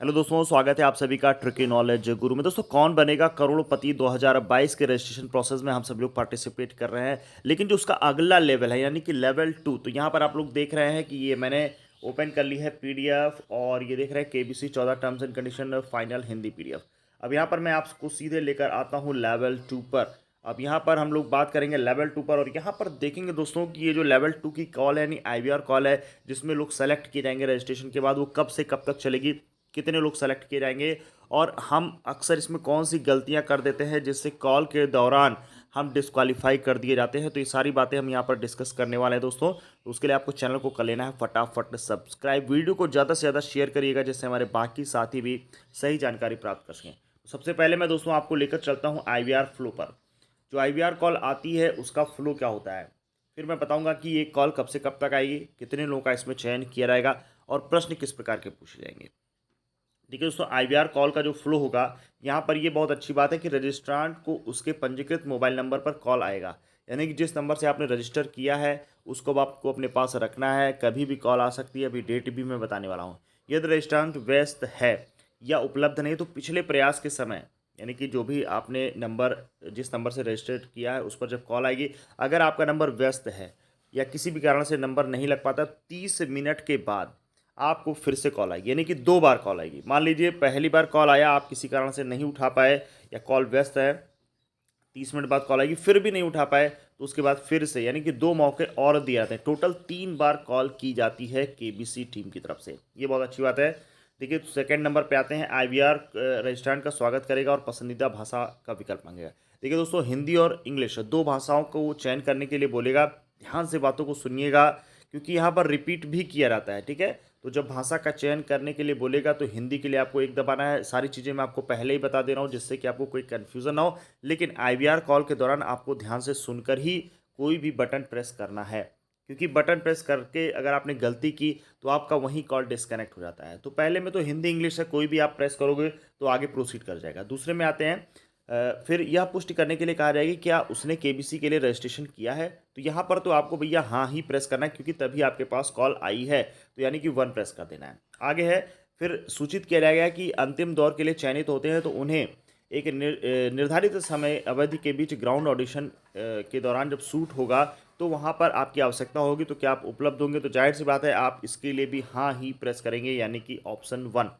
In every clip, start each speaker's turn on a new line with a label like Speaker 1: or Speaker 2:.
Speaker 1: Hello दोस्तों, स्वागत है आप सभी का ट्रिकी नॉलेज गुरु में। दोस्तों, कौन बनेगा करोड़पति 2022 के रजिस्ट्रेशन प्रोसेस में हम सब लोग पार्टिसिपेट कर रहे हैं। लेकिन जो उसका अगला लेवल है यानी कि लेवल 2, तो यहाँ पर आप लोग देख रहे हैं कि ये मैंने ओपन कर ली है पीडीएफ, और ये देख रहे हैं KBC 14 terms and condition final Hindi PDF. अब यहाँ पर मैं आपको सीधे लेकर आता हूँ लेवल 2 पर। अब यहाँ पर हम लोग बात करेंगे लेवल 2 पर, और यहाँ पर देखेंगे दोस्तों कि ये जो लेवल 2 की कॉल है यानी आईवीआर कॉल है, जिसमें लोग सेलेक्ट किए जाएंगे रजिस्ट्रेशन के बाद, वो कब से कब तक चलेगी, कितने लोग सेलेक्ट किए जाएंगे, और हम अक्सर इसमें कौन सी गलतियां कर देते हैं जिससे कॉल के दौरान हम डिस्क्वालीफाई कर दिए जाते हैं। तो ये सारी बातें हम यहाँ पर डिस्कस करने वाले हैं दोस्तों। तो उसके लिए आपको चैनल को कर लेना है फटाफट सब्सक्राइब, वीडियो को ज़्यादा से ज़्यादा शेयर करिएगा जिससे हमारे बाकी साथी भी सही जानकारी प्राप्त कर सकें। तो सबसे पहले मैं दोस्तों आपको लेकर चलता हूँ आईवीआर फ्लो पर। जो आईवीआर कॉल आती है उसका फ्लो क्या होता है, फिर मैं बताऊंगा कि ये कॉल कब से कब तक आएगी, कितने लोगों का इसमें चयन किया जाएगा, और प्रश्न किस प्रकार के पूछे जाएंगे। देखिए दोस्तों, आईवीआर कॉल का जो फ्लो होगा, यहाँ पर ये बहुत अच्छी बात है कि रजिस्ट्रांट को उसके पंजीकृत मोबाइल नंबर पर कॉल आएगा। यानी कि जिस नंबर से आपने रजिस्टर किया है उसको अब आपको अपने पास रखना है, कभी भी कॉल आ सकती है। अभी डेट भी मैं बताने वाला हूँ। यदि रजिस्ट्रांट व्यस्त है या उपलब्ध नहीं तो पिछले प्रयास के समय, यानी कि जो भी आपने नंबर, जिस नंबर से रजिस्टर्ड किया है उस पर जब कॉल आएगी, अगर आपका नंबर व्यस्त है या किसी भी कारण से नंबर नहीं लग पाता, 30 मिनट के बाद आपको फिर से कॉल आएगी। यानी कि 2 बार कॉल आएगी। मान लीजिए पहली बार कॉल आया, आप किसी कारण से नहीं उठा पाए या कॉल व्यस्त है, 30 मिनट बाद कॉल आएगी, फिर भी नहीं उठा पाए तो उसके बाद फिर से, यानी कि 2 मौके और दिए जाते हैं। टोटल 3 बार कॉल की जाती है केबीसी टीम की तरफ से। ये बहुत अच्छी बात है। देखिए सेकंड नंबर पे आते हैं। आईवीआर रजिस्ट्रांट का स्वागत करेगा और पसंदीदा भाषा का विकल्प मांगेगा। देखिए दोस्तों, हिंदी और इंग्लिश 2 भाषाओं को वो चयन करने के लिए बोलेगा। ध्यान से बातों को सुनिएगा क्योंकि यहाँ पर रिपीट भी किया जाता है, ठीक है। तो जब भाषा का चयन करने के लिए बोलेगा तो हिंदी के लिए आपको 1 दबाना है। सारी चीज़ें मैं आपको पहले ही बता दे रहा हूँ जिससे कि आपको कोई कन्फ्यूज़न ना हो। लेकिन आईवीआर कॉल के दौरान आपको ध्यान से सुनकर ही कोई भी बटन प्रेस करना है, क्योंकि बटन प्रेस करके अगर आपने गलती की तो आपका वहीं कॉल डिस्कनेक्ट हो जाता है। तो पहले में तो हिंदी इंग्लिश से कोई भी आप प्रेस करोगे तो आगे प्रोसीड कर जाएगा। दूसरे में आते हैं, फिर यह पुष्टि करने के लिए कहा जाएगी क्या उसने केबीसी के लिए रजिस्ट्रेशन किया है। तो यहाँ पर तो आपको भैया हाँ ही प्रेस करना है क्योंकि तभी आपके पास कॉल आई है, तो यानी कि 1 प्रेस कर देना है। आगे है, फिर सूचित किया जाएगा कि अंतिम दौर के लिए चयनित होते हैं तो उन्हें एक निर्धारित समय अवधि के बीच ग्राउंड ऑडिशन के दौरान जब शूट होगा तो वहाँ पर आपकी आवश्यकता होगी। तो क्या आप उपलब्ध होंगे, तो जाहिर सी बात है आप इसके लिए भी हाँ ही प्रेस करेंगे, यानी कि ऑप्शन 1।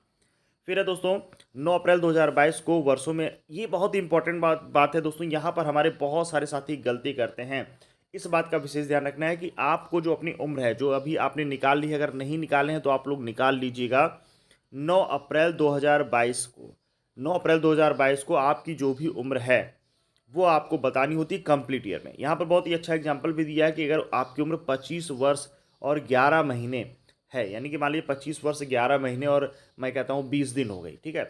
Speaker 1: फिर है दोस्तों, 9 अप्रैल 2022 को वर्षों में, ये बहुत ही इंपॉर्टेंट बात है दोस्तों। यहाँ पर हमारे बहुत सारे साथी गलती करते हैं। इस बात का विशेष ध्यान रखना है कि आपको जो अपनी उम्र है, जो अभी आपने निकाल ली है, अगर नहीं निकाले हैं तो आप लोग निकाल लीजिएगा। 9 अप्रैल 2022 को, 9 अप्रैल 2022 को आपकी जो भी उम्र है वो आपको बतानी होती है कंप्लीट ईयर में। यहाँ पर बहुत ही अच्छा एग्जाम्पल भी दिया है कि अगर आपकी उम्र 25 वर्ष और 11 महीने है, यानी कि मान लीजिए 25 वर्ष 11 महीने और मैं कहता हूँ 20 दिन हो गई, ठीक है।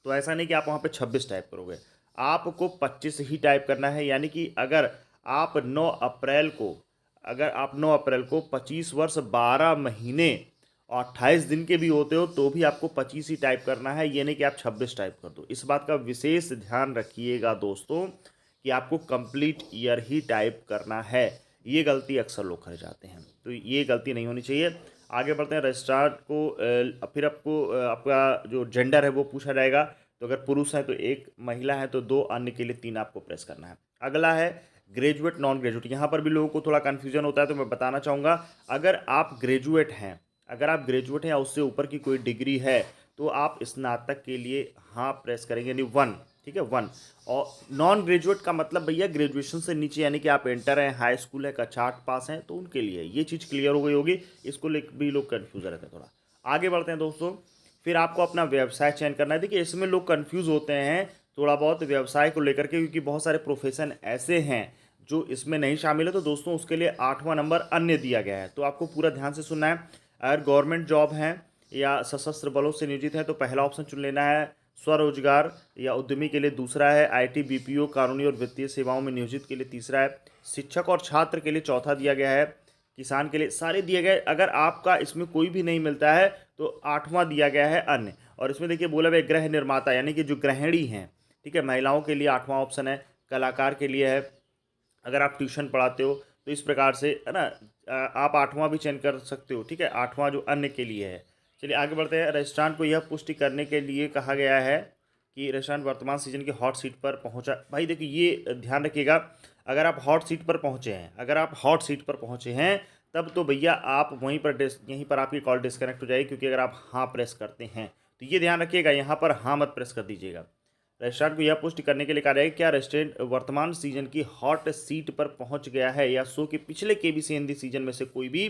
Speaker 1: तो ऐसा नहीं कि आप वहाँ पे 26 टाइप करोगे, आपको 25 ही टाइप करना है। यानी कि अगर आप 9 अप्रैल को, अगर आप 9 अप्रैल को 25 वर्ष 12 महीने और 28 दिन के भी होते हो तो भी आपको 25 ही टाइप करना है, ये नहीं कि आप 26 टाइप कर दो। इस बात का विशेष ध्यान रखिएगा दोस्तों कि आपको कंप्लीट ईयर ही टाइप करना है। ये गलती अक्सर लोग कर जाते हैं, तो ये गलती नहीं होनी चाहिए। आगे बढ़ते हैं। रजिस्ट्रार को फिर आपको आपका जो जेंडर है वो पूछा जाएगा। तो अगर पुरुष है तो 1, महिला है तो 2, अन्य के लिए 3 आपको प्रेस करना है। अगला है ग्रेजुएट नॉन ग्रेजुएट। यहाँ पर भी लोगों को थोड़ा कन्फ्यूजन होता है, तो मैं बताना चाहूँगा, अगर आप ग्रेजुएट हैं, अगर आप ग्रेजुएट हैं या उससे ऊपर की कोई डिग्री है तो आप स्नातक के लिए हाँ प्रेस करेंगे, यानी 1, ठीक है, 1। और नॉन ग्रेजुएट का मतलब भैया ग्रेजुएशन से नीचे, यानी कि आप इंटर हैं, हाई स्कूल है, कक्षा 8 पास हैं, तो उनके लिए ये चीज़ क्लियर हो गई होगी। इसको लेकर भी लोग कन्फ्यूज रहते हैं थोड़ा। आगे बढ़ते हैं दोस्तों। फिर आपको अपना व्यवसाय चयन करना है। देखिए इसमें लोग कन्फ्यूज होते हैं थोड़ा बहुत व्यवसाय को लेकर के, क्योंकि बहुत सारे प्रोफेशन ऐसे हैं जो इसमें नहीं शामिल है। तो दोस्तों उसके लिए 8वां नंबर अन्य दिया गया है, तो आपको पूरा ध्यान से सुनना है। अगर गवर्नमेंट जॉब है या सशस्त्र बलों से नियोजित है तो पहला ऑप्शन चुन लेना है। स्वरोजगार या उद्यमी के लिए दूसरा है। आईटी बीपीओ कानूनी और वित्तीय सेवाओं में नियोजित के लिए तीसरा है। शिक्षक और छात्र के लिए चौथा दिया गया है। किसान के लिए सारे दिए गए। अगर आपका इसमें कोई भी नहीं मिलता है तो 8वां दिया गया है अन्य। और इसमें देखिए बोला हुआ गृह निर्माता, यानी कि जो गृहिणी हैं, ठीक है, महिलाओं के लिए 8वां ऑप्शन है। कलाकार के लिए है। अगर आप ट्यूशन पढ़ाते हो तो इस प्रकार से है ना, आप 8वां भी चयन कर सकते हो, ठीक है, 8वां जो अन्य के लिए है। चलिए आगे बढ़ते हैं। रेस्टोरेंट को यह पुष्टि करने के लिए कहा गया है कि रेस्टोरेंट वर्तमान सीजन की हॉट सीट पर पहुंचा। भाई देखिए, ये ध्यान रखिएगा, अगर आप हॉट सीट पर पहुंचे हैं, अगर आप हॉट सीट पर पहुंचे हैं तब तो भैया आप यहीं पर आपकी कॉल डिस्कनेक्ट हो जाएगी, क्योंकि अगर आप हाँ प्रेस करते हैं तो ये ध्यान रखिएगा, यहाँ पर हाँ मत प्रेस कर दीजिएगा। रेस्टोरेंट को यह पुष्टि करने के लिए कहा है कि क्या रेस्टोरेंट वर्तमान सीजन की हॉट सीट पर पहुंच गया है या शो के पिछले केबीसी हिंदी सीजन में से कोई भी,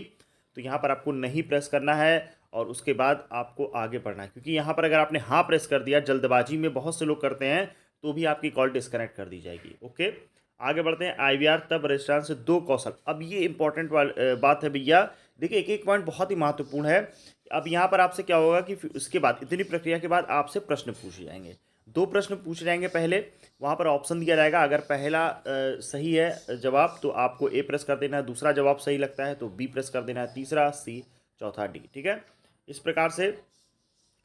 Speaker 1: तो यहाँ पर आपको नहीं प्रेस करना है और उसके बाद आपको आगे बढ़ना है, क्योंकि यहाँ पर अगर आपने हाँ प्रेस कर दिया, जल्दबाजी में बहुत से लोग करते हैं, तो भी आपकी कॉल डिस्कनेक्ट कर दी जाएगी। ओके, आगे बढ़ते हैं। आईवीआर तब रेस्टोरेंट से 2 कौशल। अब ये इंपॉर्टेंट बात है भैया, देखिए एक एक पॉइंट बहुत ही महत्वपूर्ण है। अब यहाँ पर आपसे क्या होगा कि फिर उसके बाद इतनी प्रक्रिया के बाद आपसे प्रश्न पूछे जाएंगे, 2 प्रश्न पूछे जाएंगे। पहले वहाँ पर ऑप्शन दिया जाएगा, अगर पहला सही है जवाब तो आपको ए प्रेस कर देना है, दूसरा जवाब सही लगता है तो बी प्रेस कर देना है, तीसरा सी, चौथा डी। ठीक है, इस प्रकार से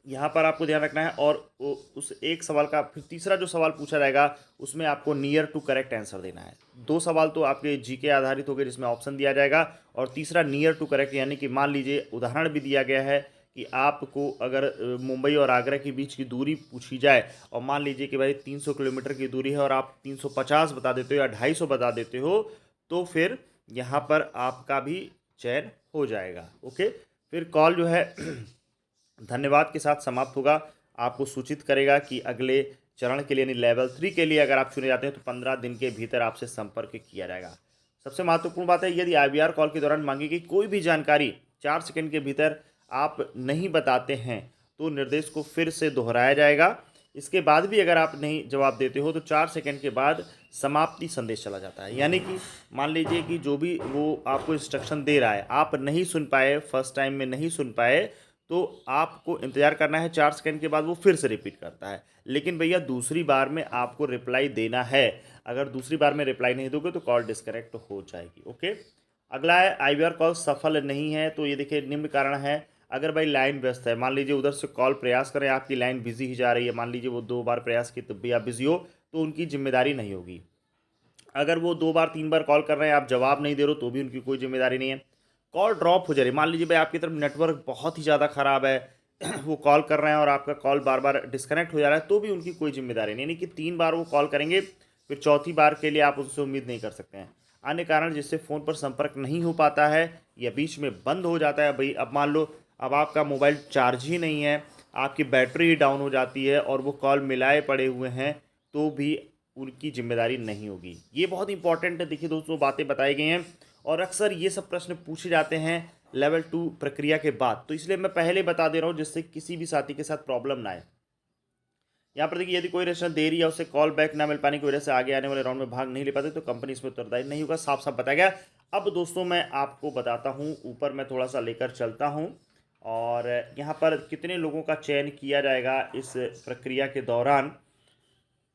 Speaker 1: यहाँ पर आपको ध्यान रखना है। और उस एक सवाल का फिर तीसरा जो सवाल पूछा जाएगा उसमें आपको नियर टू करेक्ट आंसर देना है। 2 सवाल तो आपके जीके आधारित हो गए जिसमें ऑप्शन दिया जाएगा, और तीसरा नियर टू करेक्ट, यानी कि मान लीजिए उदाहरण भी दिया गया है कि आपको अगर मुंबई और आगरा के बीच की दूरी पूछी जाए और मान लीजिए कि भाई 300 किलोमीटर की दूरी है और आप 350 बता देते हो या 250 बता देते हो, तो फिर यहाँ पर आपका भी चयन हो जाएगा। ओके, फिर कॉल जो है धन्यवाद के साथ समाप्त होगा। आपको सूचित करेगा कि अगले चरण के लिए यानी लेवल 3 के लिए अगर आप चुने जाते हैं तो 15 दिन के भीतर आपसे संपर्क किया जाएगा। सबसे महत्वपूर्ण बात है, यदि आईवीआर कॉल के दौरान मांगी गई कोई भी जानकारी 4 सेकंड के भीतर आप नहीं बताते हैं तो निर्देश को फिर से दोहराया जाएगा। इसके बाद भी अगर आप नहीं जवाब देते हो तो 4 सेकंड के बाद समाप्ति संदेश चला जाता है, यानी कि मान लीजिए कि जो भी वो आपको इंस्ट्रक्शन दे रहा है आप नहीं सुन पाए, फर्स्ट टाइम में नहीं सुन पाए, तो आपको इंतज़ार करना है, 4 सेकंड के बाद वो फिर से रिपीट करता है। लेकिन भैया दूसरी बार में आपको रिप्लाई देना है, अगर दूसरी बार में रिप्लाई नहीं दोगे तो कॉल डिस्कनेक्ट हो जाएगी। ओके, अगला है आईवीआर कॉल सफल नहीं है, तो ये देखिए निम्न कारण है। अगर भाई लाइन व्यस्त है, मान लीजिए उधर से कॉल प्रयास करें, आपकी लाइन बिजी ही जा रही है, मान लीजिए वो 2 बार प्रयास की तब भी आप बिजी हो, तो उनकी जिम्मेदारी नहीं होगी। अगर वो 2 बार 3 बार कॉल कर रहे हैं, आप जवाब नहीं दे रहे हो, तो भी उनकी कोई जिम्मेदारी नहीं है। कॉल ड्रॉप हो जा रही है, मान लीजिए भाई आपकी तरफ नेटवर्क बहुत ही ज़्यादा ख़राब है वो कॉल कर रहे हैं और आपका कॉल बार बार डिस्कनेक्ट हो जा रहा है, तो भी उनकी कोई जिम्मेदारी नहीं, यानी कि 3 बार वो कॉल करेंगे, फिर चौथी बार के लिए आप उनसे उम्मीद नहीं कर सकते हैं। अन्य कारण जिससे फ़ोन पर संपर्क नहीं हो पाता है या बीच में बंद हो जाता है, भाई अब मान लो अब आपका मोबाइल चार्ज ही नहीं है, आपकी बैटरी ही डाउन हो जाती है और वो कॉल मिलाए पड़े हुए हैं, तो भी उनकी जिम्मेदारी नहीं होगी। ये बहुत इंपॉर्टेंट है, देखिए दोस्तों बातें बताई गई हैं और अक्सर ये सब प्रश्न पूछे जाते हैं लेवल 2 प्रक्रिया के बाद, तो इसलिए मैं पहले बता दे रहा हूँ जिससे किसी भी साथी के साथ प्रॉब्लम ना आए। यहाँ पर देखिए, यदि कोई रेस्टोरेंट देरी या उसे कॉल बैक ना मिल पाने की वजह से आगे आने वाले राउंड में भाग नहीं ले पाते तो कंपनी इसमें उत्तरदायी नहीं होगा, साफ साफ बताया गया। अब दोस्तों मैं आपको बताता हूँ, ऊपर मैं थोड़ा सा लेकर चलता हूँ और यहाँ पर कितने लोगों का चयन किया जाएगा इस प्रक्रिया के दौरान,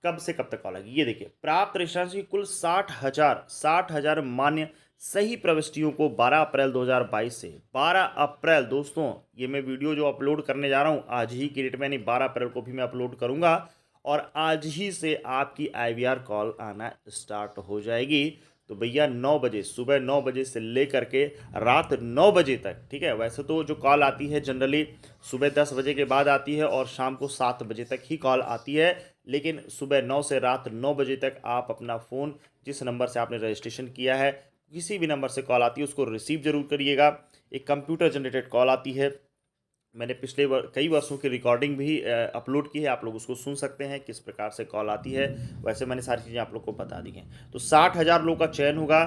Speaker 1: कब से कब तक कॉल आएगी। ये देखिए, प्राप्त रेस्टोरेंट की कुल 60,000 मान्य सही प्रविष्टियों को 12 अप्रैल 2022 से 12 अप्रैल, दोस्तों ये मैं वीडियो जो अपलोड करने जा रहा हूँ आज ही की डेट में, यानी 12 अप्रैल को भी मैं अपलोड करूँगा और आज ही से आपकी आईवीआर कॉल आना स्टार्ट हो जाएगी। तो भैया 9 बजे, सुबह 9 बजे से लेकर के रात 9 बजे तक, ठीक है। वैसे तो जो कॉल आती है जनरली सुबह 10 बजे के बाद आती है और शाम को 7 बजे तक ही कॉल आती है, लेकिन सुबह 9 से रात 9 बजे तक आप अपना फ़ोन जिस नंबर से आपने रजिस्ट्रेशन किया है, किसी भी नंबर से कॉल आती है उसको रिसीव जरूर करिएगा। एक कंप्यूटर जनरेटेड कॉल आती है, मैंने पिछले कई वर्षों की रिकॉर्डिंग भी अपलोड की है, आप लोग उसको सुन सकते हैं किस प्रकार से कॉल आती है। वैसे मैंने सारी चीज़ें आप लोग को बता दी हैं। तो 60,000 लोगों का चयन होगा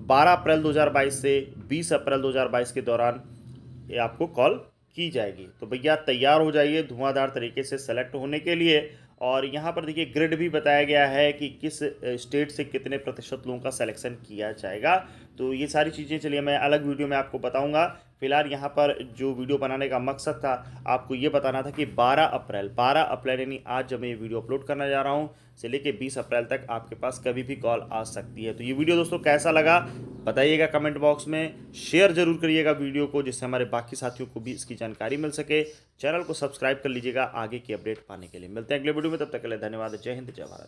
Speaker 1: 12 अप्रैल 2022 से 20 अप्रैल 2022 के दौरान, ये आपको कॉल की जाएगी। तो भैया तैयार हो जाइए धुआंधार तरीके से सेलेक्ट होने के लिए। और यहाँ पर देखिए ग्रिड भी बताया गया है कि किस स्टेट से कितने प्रतिशत लोगों का सिलेक्शन किया जाएगा। तो ये सारी चीज़ें चलिए मैं अलग वीडियो में आपको बताऊंगा। फिलहाल यहाँ पर जो वीडियो बनाने का मकसद था आपको ये बताना था कि 12 अप्रैल यानी आज जब मैं ये वीडियो अपलोड करने जा रहा हूँ से लेके 20 अप्रैल तक आपके पास कभी भी कॉल आ सकती है। तो ये वीडियो दोस्तों कैसा लगा बताइएगा कमेंट बॉक्स में, शेयर जरूर करिएगा वीडियो को जिससे हमारे बाकी साथियों को भी इसकी जानकारी मिल सके। चैनल को सब्सक्राइब कर लीजिएगा आगे की अपडेट पाने के लिए। मिलते हैं अगले वीडियो में, तब तक के लिए धन्यवाद। जय हिंद, जय भारत।